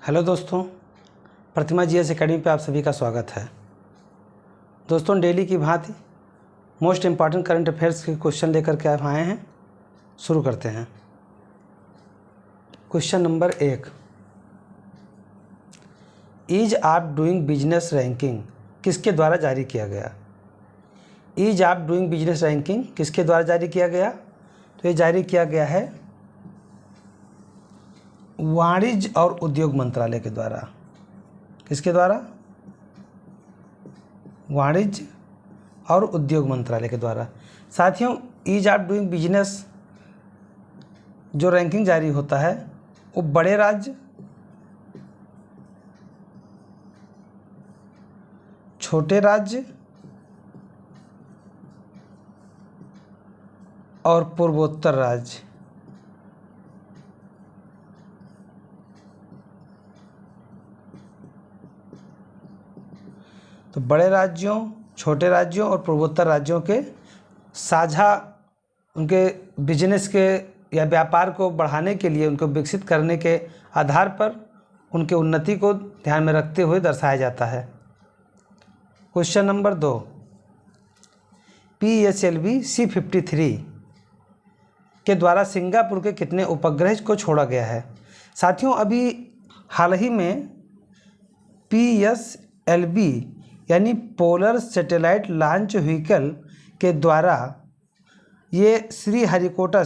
Hello दोस्तों, प्रतिमा GS academy पे आप सभी का स्वागत है। दोस्तों, डेली की भांति मोस्ट इम्पॉर्टेंट करंट अफेयर्स के क्वेश्चन लेकर के आप आए हैं। शुरू करते हैं। Question number 1, ease of doing business ranking किसके द्वारा जारी किया गया? Ease of doing business ranking किसके द्वारा जारी किया गया? तो ये जारी किया गया है वाणिज्य और उद्योग मंत्रालय के द्वारा। किसके द्वारा? वाणिज्य और उद्योग मंत्रालय के द्वारा। साथियों, ईज ऑफ डूइंग बिजनेस जो रैंकिंग जारी होता है वो बड़े राज्य, छोटे राज्य और पूर्वोत्तर राज्य, तो बड़े राज्यों, छोटे राज्यों और पूर्वोत्तर राज्यों के साझा उनके बिजनेस के या व्यापार को बढ़ाने के लिए, उनको विकसित करने के आधार पर उनके उन्नति को ध्यान में रखते हुए दर्शाया जाता है। क्वेश्चन नंबर 2, PSLV C-53 के द्वारा सिंगापुर के कितने उपग्रह को छोड़ा गया है? साथियों, अभी हाल ही में PSLV यानी पोलर सैटेलाइट लॉन्च व्हीकल के द्वारा ये श्रीहरिकोटा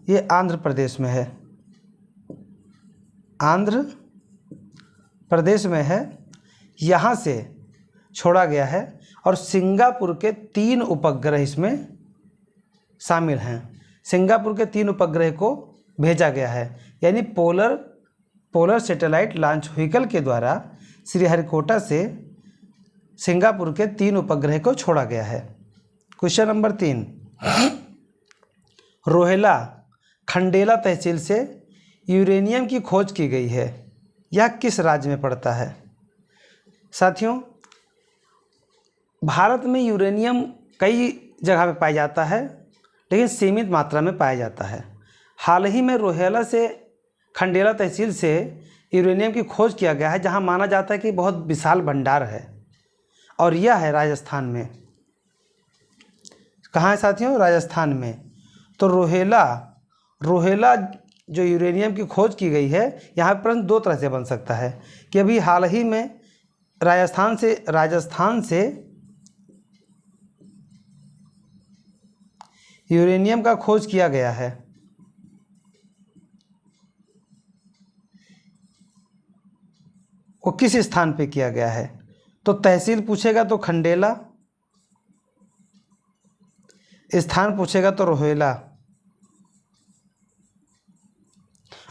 ये आंध्र प्रदेश में है। आंध्र प्रदेश में है, यहाँ से छोड़ा गया है और सिंगापुर के 3 उपग्रह इसमें शामिल हैं। सिंगापुर के 3 उपग्रह को भेजा गया है, यानी पोलर सैटेलाइट लॉन्च व्हीकल के द्वारा श्रीहरिकोटा से सिंगापुर के 3 उपग्रह को छोड़ा गया है। क्वेश्चन नंबर 3, रोहेला खंडेला तहसील से यूरेनियम की खोज की गई है, यह किस राज्य में पड़ता है? साथियों, भारत में यूरेनियम कई जगह पे पाया जाता है, लेकिन सीमित मात्रा में पाया जाता है। हाल ही में रोहेला से खंडेला तहसील से यूरेनियम की खोज किया गया है, जहां माना जाता है कि बहुत विशाल भंडार है, और यह है राजस्थान में। कहाँ है साथियों? राजस्थान में। तो रोहेला जो यूरेनियम की खोज की गई है, यहाँ प्रश्न 2 तरह से बन सकता है कि अभी हाल ही में राजस्थान से यूरेनियम का खोज किया गया है, वो किस स्थान पे किया गया है? तो तहसील पूछेगा तो खंडेला, स्थान पूछेगा तो रोहेला,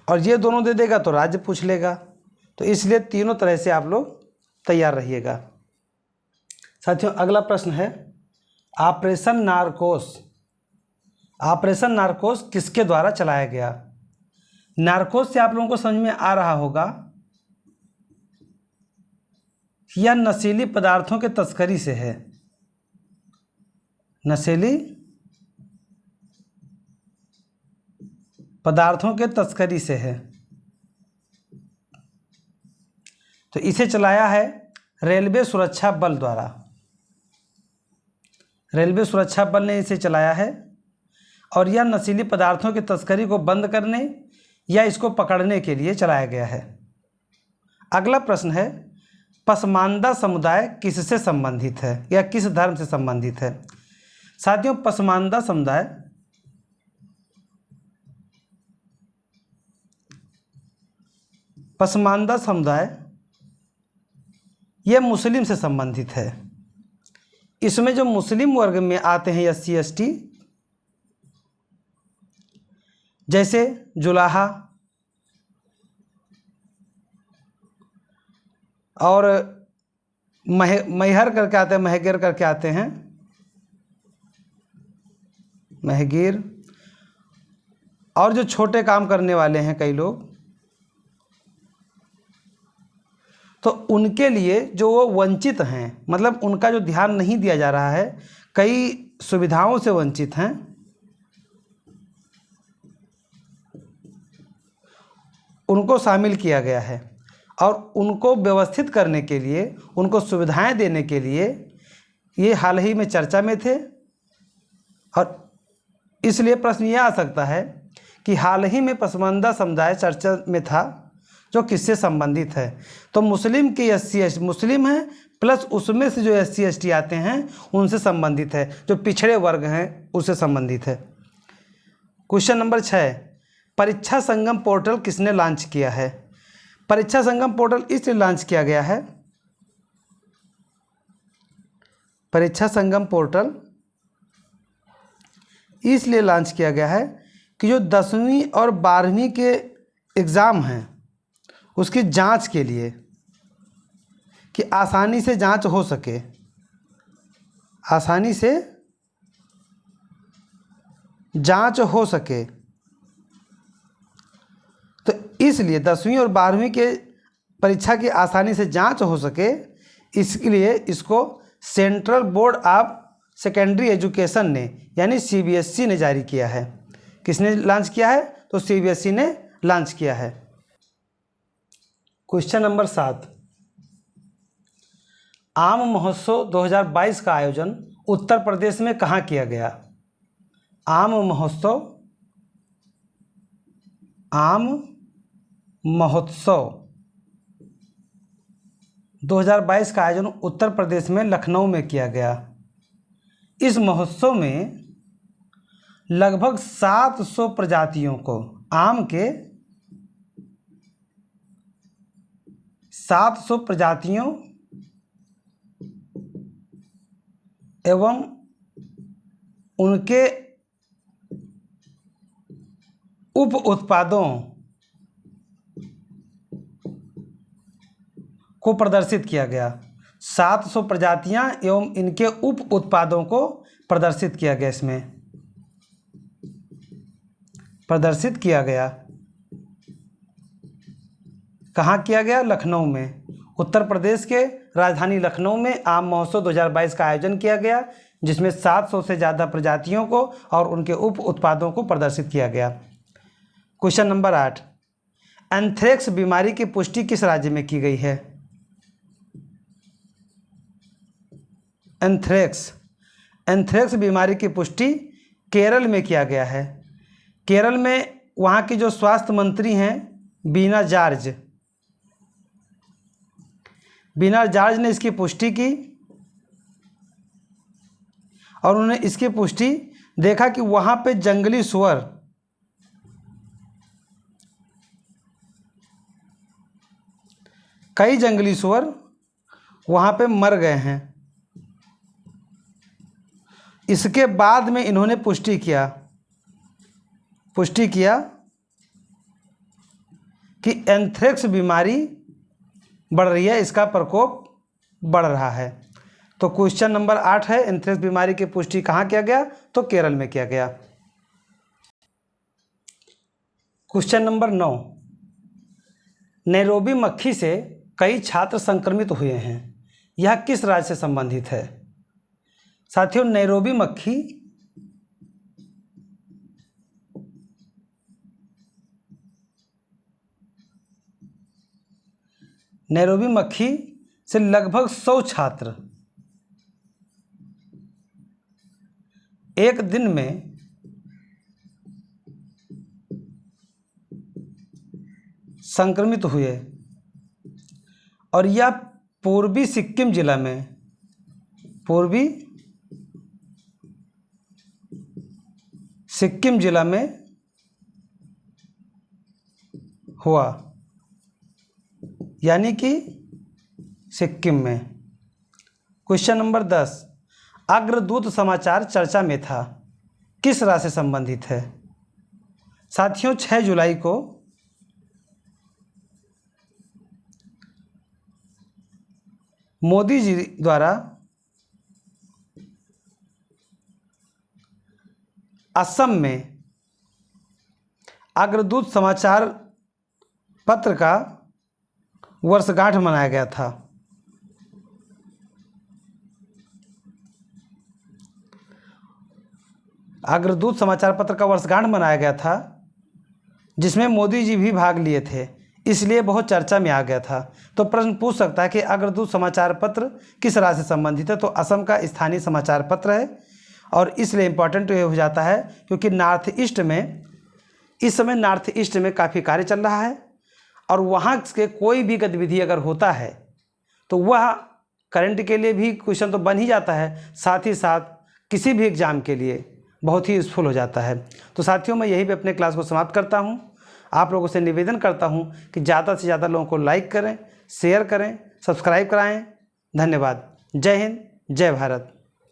और ये दोनों दे देगा तो राज्य पूछ लेगा। तो इसलिए तीनों तरह से आप लोग तैयार रहिएगा। साथियों, अगला प्रश्न है ऑपरेशन नारकोस किसके द्वारा चलाया गया? नारकोस से आप लोगों को समझ में आ रहा होगा, यह नशीली पदार्थों के तस्करी से है। नशीली पदार्थों के तस्करी से है। तो इसे चलाया है रेलवे सुरक्षा बल द्वारा। रेलवे सुरक्षा बल ने इसे चलाया है, और यह नशीली पदार्थों की तस्करी को बंद करने या इसको पकड़ने के लिए चलाया गया है। अगला प्रश्न है पसमानदा समुदाय किससे संबंधित है या किस धर्म से संबंधित है? साथियों, पसमानदा समुदाय यह मुस्लिम से संबंधित है। इसमें जो मुस्लिम वर्ग में आते हैं SC ST, जैसे जुलाहा और महर करके आते हैं, महगिर करके आते हैं, महगिर, और जो छोटे काम करने वाले हैं कई लोग, तो उनके लिए जो वो वंचित हैं, मतलब उनका जो ध्यान नहीं दिया जा रहा है, कई सुविधाओं से वंचित हैं, उनको शामिल किया गया है और उनको व्यवस्थित करने के लिए, उनको सुविधाएं देने के लिए ये हाल ही में चर्चा में थे। और इसलिए प्रश्न यह आ सकता है कि हाल ही में पसमानदा समुदाय चर्चा में था जो किससे संबंधित है। तो मुस्लिम के SC मुस्लिम हैं प्लस उसमें से जो SC आते हैं उनसे संबंधित है, जो पिछड़े वर्ग हैं उससे संबंधित है। क्वेश्चन नंबर 6, परीक्षा संगम पोर्टल किसने लॉन्च किया है? परीक्षा संगम पोर्टल इसलिए लॉन्च किया गया है, परीक्षा संगम पोर्टल इसलिए लॉन्च किया गया है कि जो 10वीं और 12वीं के एग्ज़ाम हैं उसकी जांच के लिए, कि आसानी से जांच हो सके, आसानी से जांच हो सके, तो इसलिए 10वीं और 12वीं के परीक्षा की आसानी से जांच हो सके, इसके लिए इसको central board of secondary education ने यानी CBSE ने जारी किया है। किसने लॉन्च किया है? तो CBSE ने लॉन्च किया है। क्वेश्चन नंबर 7, आम महोत्सव 2022 का आयोजन उत्तर प्रदेश में कहाँ किया गया? आम महोत्सव 2022 का आयोजन उत्तर प्रदेश में लखनऊ में किया गया। इस महोत्सव में लगभग 700 प्रजातियों को, आम के 700 प्रजातियों एवं उनके उप उत्पादों को प्रदर्शित किया गया। 700 प्रजातियां एवं इनके उप उत्पादों को प्रदर्शित किया गया, इसमें प्रदर्शित किया गया। कहाँ किया गया? लखनऊ में। उत्तर प्रदेश के राजधानी लखनऊ में आम महोत्सव 2022 का आयोजन किया गया, जिसमें 700 से ज़्यादा प्रजातियों को और उनके उप उत्पादों को प्रदर्शित किया गया। क्वेश्चन नंबर 8, एंथ्रेक्स बीमारी की पुष्टि किस राज्य में की गई है? एंथ्रेक्स बीमारी की पुष्टि केरल में किया गया है। केरल में वहाँ की जो स्वास्थ्य मंत्री हैं बीना जॉर्ज ने इसकी पुष्टि की और उन्होंने इसकी पुष्टि देखा कि वहाँ पे जंगली सुअर कई जंगली सुअर वहाँ पे मर गए हैं। इसके बाद में इन्होंने पुष्टि किया कि एंथ्रेक्स बीमारी बढ़ रही है, इसका प्रकोप बढ़ रहा है। तो क्वेश्चन नंबर 8 है, एंथ्रेक्स बीमारी की पुष्टि कहाँ किया गया? तो केरल में किया गया। क्वेश्चन नंबर 9, नैरोबी मक्खी से कई छात्र संक्रमित हुए हैं, यह किस राज्य से संबंधित है? साथियों, नैरोबी मक्खी से लगभग 100 छात्र एक दिन में संक्रमित हुए और यह पूर्वी सिक्किम जिला में हुआ, यानी कि सिक्किम में। क्वेश्चन नंबर 10, अग्रदूत समाचार चर्चा में था, किस राज्य से संबंधित है? साथियों, 6 जुलाई को मोदी जी द्वारा असम में अग्रदूत समाचार पत्र का वर्षगांठ मनाया गया था। अग्रदूत समाचार पत्र का वर्षगांठ मनाया गया था, जिसमें मोदी जी भी भाग लिए थे। इसलिए बहुत चर्चा में आ गया था। तो प्रश्न पूछ सकता है कि अग्रदूत समाचार पत्र किस राज्य से संबंधित है, तो असम का स्थानीय समाचार पत्र है। और इसलिए इम्पॉर्टेंट हो जाता है क्योंकि नॉर्थ ईस्ट में इस समय नॉर्थ ईस्ट में काफ़ी कार्य चल रहा है और वहाँ के कोई भी गतिविधि अगर होता है तो वह करंट के लिए भी क्वेश्चन तो बन ही जाता है, साथ ही साथ किसी भी एग्ज़ाम के लिए बहुत ही यूज़फुल हो जाता है। तो साथियों, मैं यहीं पे अपने क्लास को समाप्त करता हूँ। आप लोगों से निवेदन करता हूँ कि ज़्यादा से ज़्यादा लोगों को लाइक करें, शेयर करें, सब्सक्राइब कराएं। धन्यवाद। जय हिंद, जय भारत।